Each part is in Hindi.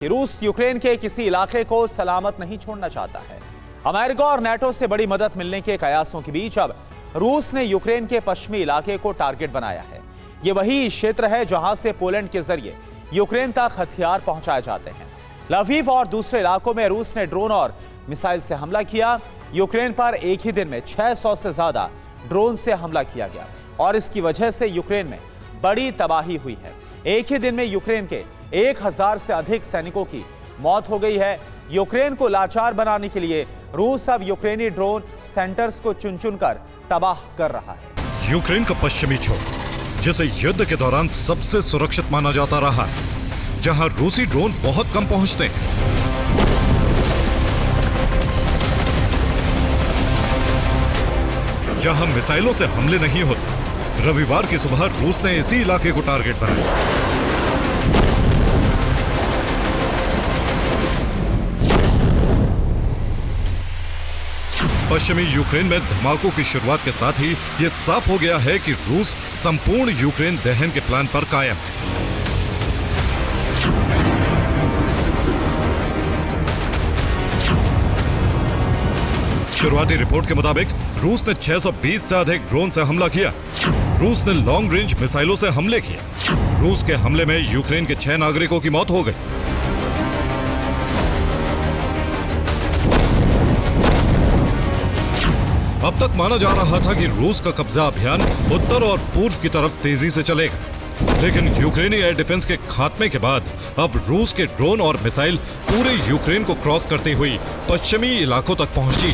कि रूस यूक्रेन के किसी इलाके को सलामत नहीं छोड़ना चाहता है। अमेरिका और नाटो से बड़ी मदद मिलने के कयासों के बीच अब रूस ने यूक्रेन के पश्चिमी इलाके को टारगेट बनाया है। ये वही क्षेत्र है जहां से पोलैंड के जरिए यूक्रेन तक हथियार पहुंचाए जाते हैं। लवीव और दूसरे इलाकों में रूस ने ड्रोन और मिसाइल से हमला किया। यूक्रेन पर एक ही दिन में 600 से ज्यादा ड्रोन से हमला किया गया और इसकी वजह से यूक्रेन में बड़ी तबाही हुई है। एक ही दिन में यूक्रेन के 1000 से अधिक सैनिकों की मौत हो गई है। यूक्रेन को लाचार बनाने के लिए रूस अब यूक्रेनी ड्रोन सेंटर्स को चुन चुनकर तबाह कर रहा है। यूक्रेन का पश्चिमी छोर जिसे युद्ध के दौरान सबसे सुरक्षित माना जाता रहा है, जहां रूसी ड्रोन बहुत कम पहुंचते हैं। जहां मिसाइलों से हमले नहीं होते, रविवार की सुबह रूस ने इसी इलाके को टारगेट बनाया। पश्चिमी यूक्रेन में धमाकों की शुरुआत के साथ ही यह साफ हो गया है कि रूस संपूर्ण यूक्रेन दहन के प्लान पर कायम है। शुरुआती रिपोर्ट के मुताबिक रूस ने 620 से अधिक ड्रोन से हमला किया। रूस ने लॉन्ग रेंज मिसाइलों से हमले किए। रूस के हमले में यूक्रेन के 6 नागरिकों की मौत हो गई। अब तक माना जा रहा था कि रूस का कब्जा अभियान उत्तर और पूर्व की तरफ तेजी से चलेगा, लेकिन यूक्रेनी एयर डिफेंस के खात्मे के बाद अब रूस के ड्रोन और मिसाइल पूरे यूक्रेन को क्रॉस करती हुई पश्चिमी इलाकों तक पहुंची।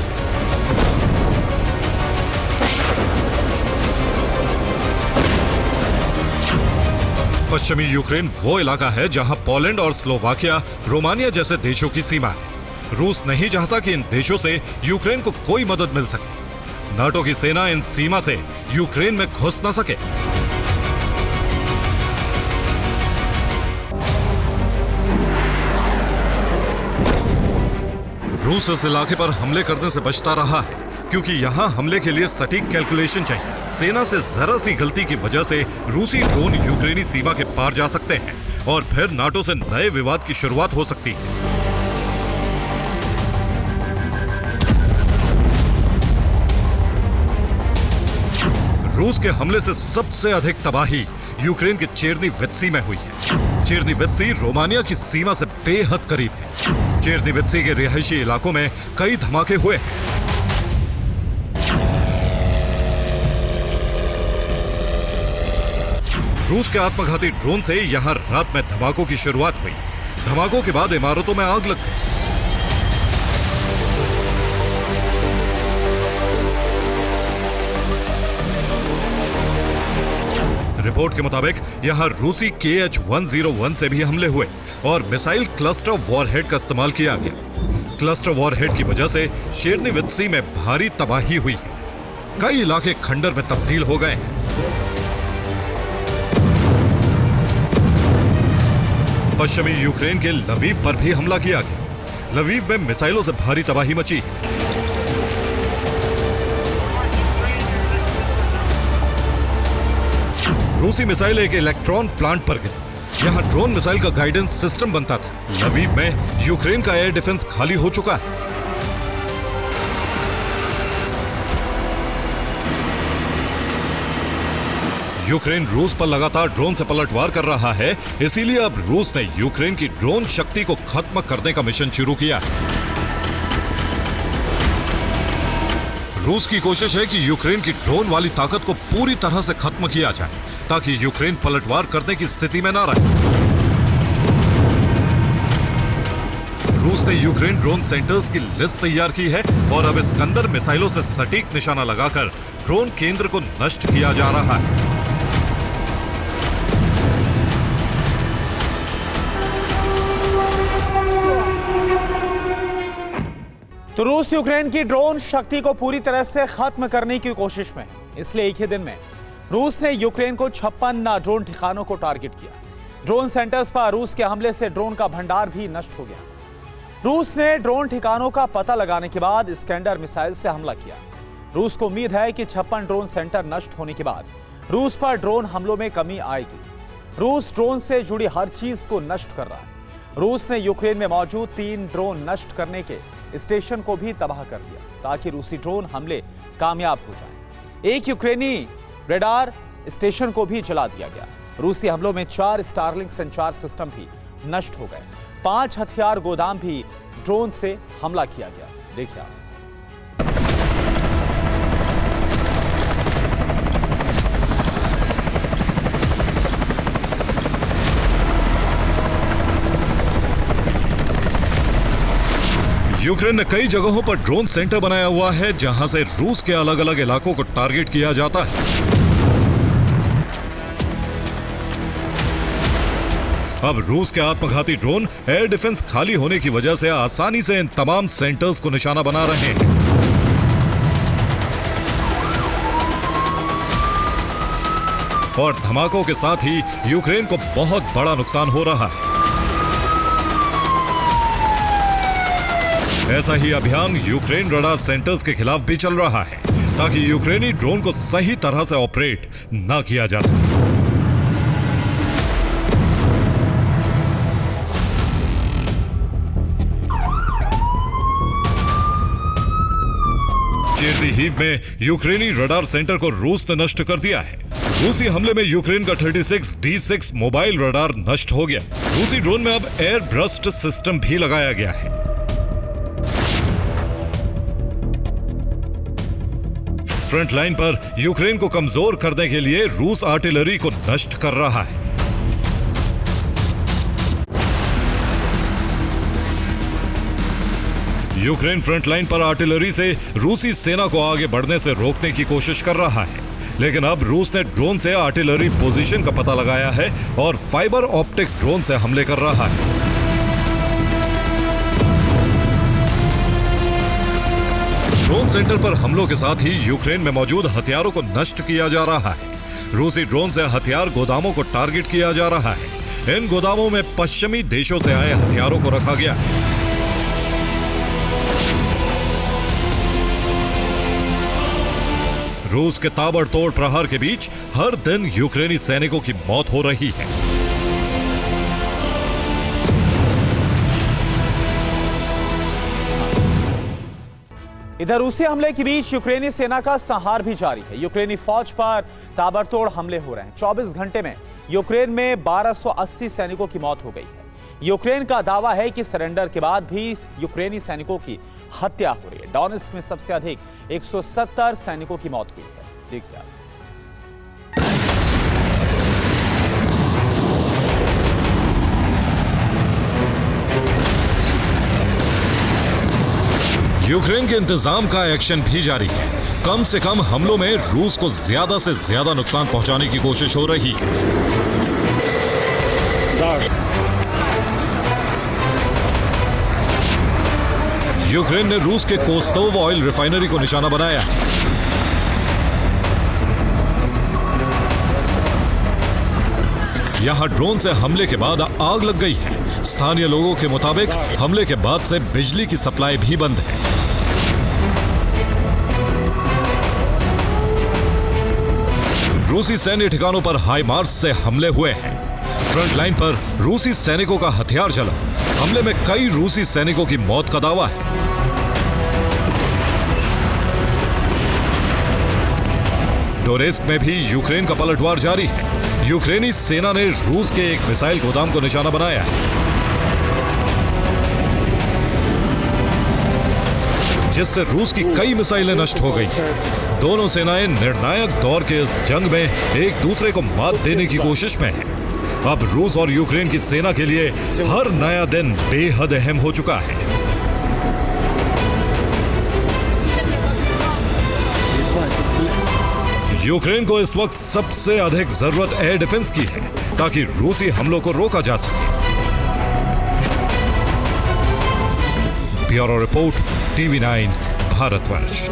पश्चिमी यूक्रेन वो इलाका है जहां पोलैंड और स्लोवाकिया, रोमानिया जैसे देशों की सीमा है। रूस नहीं चाहता कि इन देशों से यूक्रेन को कोई मदद मिल सके। नाटो की सेना इन सीमा से यूक्रेन में घुस न सके। रूस इस इलाके पर हमले करने से बचता रहा है क्योंकि यहां हमले के लिए सटीक कैलकुलेशन चाहिए। सेना से जरा सी गलती की वजह से रूसी ड्रोन यूक्रेनी सीमा के पार जा सकते हैं और फिर नाटो से नए विवाद की शुरुआत हो सकती है। रूस के हमले से सबसे अधिक तबाही यूक्रेन के चेर्निवित्सी में हुई है। चेर्निवित्सी रोमानिया की सीमा से बेहद करीब है। चेर्निवित्सी के रिहायशी इलाकों में कई धमाके हुए हैं। रूस के आत्मघाती ड्रोन से यहां रात में धमाकों की शुरुआत हुई। धमाकों के बाद इमारतों में आग लग गई। रिपोर्ट के मुताबिक यहां रूसी KH-101 से भी हमले हुए और मिसाइल क्लस्टर वॉरहेड का इस्तेमाल किया गया। क्लस्टर वॉरहेड की वजह से चेर्निवित्सी में भारी तबाही हुई है। कई इलाके खंडर में तब्दील हो गए हैं। पश्चिमी यूक्रेन के लवीव पर भी हमला किया गया। लवीव में मिसाइलों से भारी तबाही मची। रूसी मिसाइल एक इलेक्ट्रॉन प्लांट पर गिरी। यहां ड्रोन मिसाइल का गाइडेंस सिस्टम बनता था। लवीव में यूक्रेन का एयर डिफेंस खाली हो चुका है। यूक्रेन रूस पर लगातार ड्रोन से पलटवार कर रहा है, इसीलिए अब रूस ने यूक्रेन की ड्रोन शक्ति को खत्म करने का मिशन शुरू किया है। रूस की कोशिश है कि यूक्रेन की ड्रोन वाली ताकत को पूरी तरह से खत्म किया जाए ताकि यूक्रेन पलटवार करने की स्थिति में न रहे। रूस ने यूक्रेन ड्रोन सेंटर्स की लिस्ट तैयार की है और अब इस्कंदर मिसाइलों से सटीक निशाना लगाकर ड्रोन केंद्र को नष्ट किया जा रहा है। तो रूस यूक्रेन की ड्रोन शक्ति को पूरी तरह से खत्म करने की कोशिश में, इसलिए एक ही दिन में रूस ने यूक्रेन को 56 ड्रोन ठिकानों को टारगेट किया। ड्रोन सेंटर्स पर रूस के हमले से ड्रोन का भंडार भी नष्ट हो गया। रूस ने ड्रोन ठिकानों का पता लगाने के बाद इस्कंदर मिसाइल से हमला किया। रूस को उम्मीद है कि 56 ड्रोन सेंटर नष्ट होने के बाद रूस पर ड्रोन हमलों में कमी आएगी। रूस ड्रोन से जुड़ी हर चीज को नष्ट कर रहा है। रूस ने यूक्रेन में मौजूद 3 ड्रोन नष्ट करने के स्टेशन को भी तबाह कर दिया ताकि रूसी ड्रोन हमले कामयाब हो जाएं। एक यूक्रेनी रेडार स्टेशन को भी जला दिया गया। रूसी हमलों में 4 स्टारलिंक संचार सिस्टम भी नष्ट हो गए। 5 हथियार गोदाम भी ड्रोन से हमला किया गया। देखिए आप। यूक्रेन ने कई जगहों पर ड्रोन सेंटर बनाया हुआ है जहां से रूस के अलग अलग इलाकों को टारगेट किया जाता है। अब रूस के आत्मघाती ड्रोन एयर डिफेंस खाली होने की वजह से आसानी से इन तमाम सेंटर्स को निशाना बना रहे हैं। और धमाकों के साथ ही यूक्रेन को बहुत बड़ा नुकसान हो रहा है। ऐसा ही अभियान यूक्रेन रडार सेंटर्स के खिलाफ भी चल रहा है ताकि यूक्रेनी ड्रोन को सही तरह से ऑपरेट न किया जा सके। चेर्निहिव में यूक्रेनी रडार सेंटर को रूस ने नष्ट कर दिया है। रूसी हमले में यूक्रेन का 36D6 मोबाइल रडार नष्ट हो गया। रूसी ड्रोन में अब एयर ब्रस्ट सिस्टम भी लगाया गया है। फ्रंट लाइन पर यूक्रेन को कमजोर करने के लिए रूस आर्टिलरी को नष्ट कर रहा है। यूक्रेन फ्रंट लाइन पर आर्टिलरी से रूसी सेना को आगे बढ़ने से रोकने की कोशिश कर रहा है, लेकिन अब रूस ने ड्रोन से आर्टिलरी पोजीशन का पता लगाया है और फाइबर ऑप्टिक ड्रोन से हमले कर रहा है। ड्रोन सेंटर पर हमलों के साथ ही यूक्रेन में मौजूद हथियारों को नष्ट किया जा रहा है। रूसी ड्रोन से हथियार गोदामों को टारगेट किया जा रहा है। इन गोदामों में पश्चिमी देशों से आए हथियारों को रखा गया है। रूस के ताबड़तोड़ प्रहार के बीच हर दिन यूक्रेनी सैनिकों की मौत हो रही है। इधर रूसी हमले के बीच यूक्रेनी सेना का संहार भी जारी है। यूक्रेनी फौज पर ताबड़तोड़ हमले हो रहे हैं। 24 घंटे में यूक्रेन में 1280 सैनिकों की मौत हो गई है। यूक्रेन का दावा है कि सरेंडर के बाद भी यूक्रेनी सैनिकों की हत्या हो रही है। डोनेट्स्क में सबसे अधिक 170 सैनिकों की मौत हुई है। देखिए आप। यूक्रेन के इंतजाम का एक्शन भी जारी है। कम से कम हमलों में रूस को ज्यादा से ज्यादा नुकसान पहुंचाने की कोशिश हो रही है। यूक्रेन ने रूस के कोस्तोव ऑयल रिफाइनरी को निशाना बनाया है। यहां ड्रोन से हमले के बाद आग लग गई है। स्थानीय लोगों के मुताबिक हमले के बाद से बिजली की सप्लाई भी बंद है। रूसी सैन्य ठिकानों पर हाईमार्स से हमले हुए हैं। फ्रंट लाइन पर रूसी सैनिकों का हथियार चला। हमले में कई रूसी सैनिकों की मौत का दावा है। डोनेट्स्क में भी यूक्रेन का पलटवार जारी है। यूक्रेनी सेना ने रूस के एक मिसाइल गोदाम को निशाना बनाया है, जिससे रूस की कई मिसाइलें नष्ट हो गई। दोनों सेनाएं निर्णायक दौर के इस जंग में एक दूसरे को मात देने की कोशिश में हैं। अब रूस और यूक्रेन की सेना के लिए हर नया दिन बेहद अहम हो चुका है। यूक्रेन को इस वक्त सबसे अधिक जरूरत एयर डिफेंस की है ताकि रूसी हमलों को रोका जा सके। Bureau report, TV9 Bharatvarsh.